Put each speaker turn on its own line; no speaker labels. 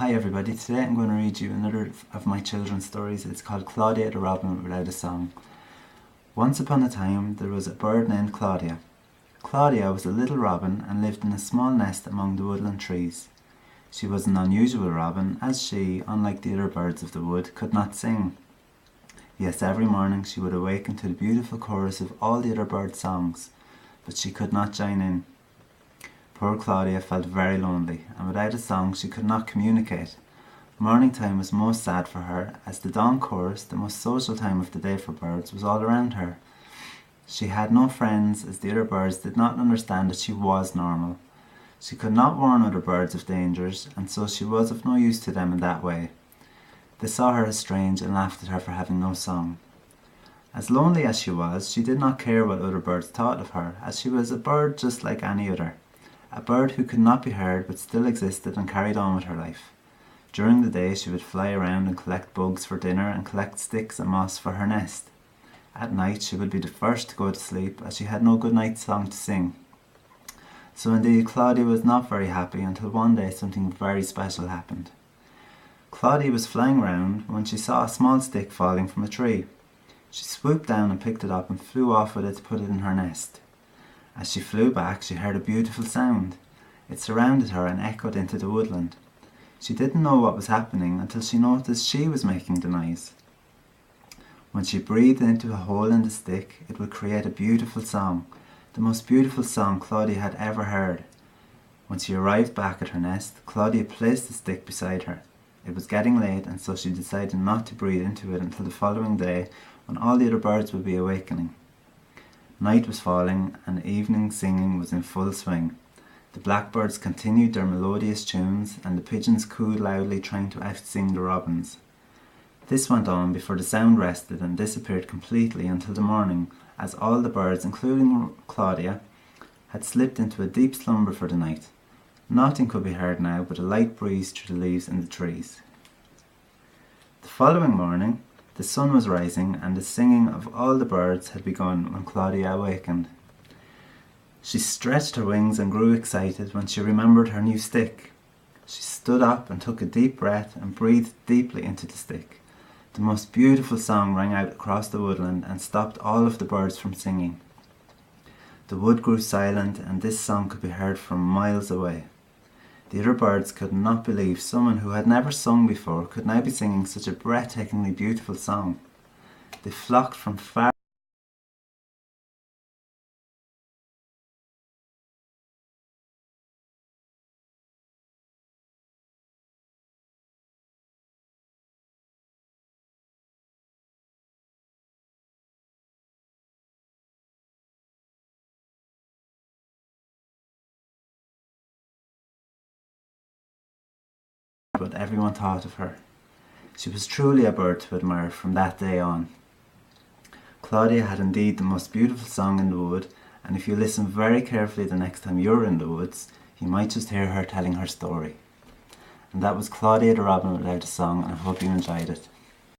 Hi everybody, today I'm going to read you another of my children's stories. It's called Claudia the Robin Without a Song. Once upon a time there was a bird named Claudia. Claudia was a little robin and lived in a small nest among the woodland trees. She was an unusual robin, as she, unlike the other birds of the wood, could not sing. Yes, every morning she would awaken to the beautiful chorus of all the other birds' songs, but she could not join in. Poor Claudia felt very lonely, and without a song she could not communicate. Morning time was most sad for her, as the dawn chorus, the most social time of the day for birds, was all around her. She had no friends, as the other birds did not understand that she was normal. She could not warn other birds of dangers, and so she was of no use to them in that way. They saw her as strange and laughed at her for having no song. As lonely as she did not care what other birds thought of her, as she was a bird just like any other. A bird who could not be heard but still existed and carried on with her life. During the day she would fly around and collect bugs for dinner and collect sticks and moss for her nest. At night she would be the first to go to sleep, as she had no good night song to sing. So indeed Claudia was not very happy until one day something very special happened. Claudia was flying round when she saw a small stick falling from a tree. She swooped down and picked it up and flew off with it to put it in her nest. As she flew back, she heard a beautiful sound. It surrounded her and echoed into the woodland. She didn't know what was happening until she noticed she was making the noise. When she breathed into a hole in the stick, it would create a beautiful song, the most beautiful song Claudia had ever heard. When she arrived back at her nest, Claudia placed the stick beside her. It was getting late, and so she decided not to breathe into it until the following day, when all the other birds would be awakening. Night was falling, and evening singing was in full swing. The blackbirds continued their melodious tunes, and the pigeons cooed loudly, trying to out-sing the robins. This went on before the sound rested and disappeared completely until the morning, as all the birds, including Claudia, had slipped into a deep slumber for the night. Nothing could be heard now but a light breeze through the leaves in the trees. The following morning, the sun was rising, and the singing of all the birds had begun when Claudia awakened. She stretched her wings and grew excited when she remembered her new stick. She stood up and took a deep breath and breathed deeply into the stick. The most beautiful song rang out across the woodland and stopped all of the birds from singing. The wood grew silent, and this song could be heard from miles away. The other birds could not believe someone who had never sung before could now be singing such a breathtakingly beautiful song. They flocked from far what everyone thought of her. She was truly a bird to admire from that day on. Claudia had indeed the most beautiful song in the wood, and if you listen very carefully the next time you're in the woods, you might just hear her telling her story. And that was Claudia the Robin Without a Song, and I hope you enjoyed it.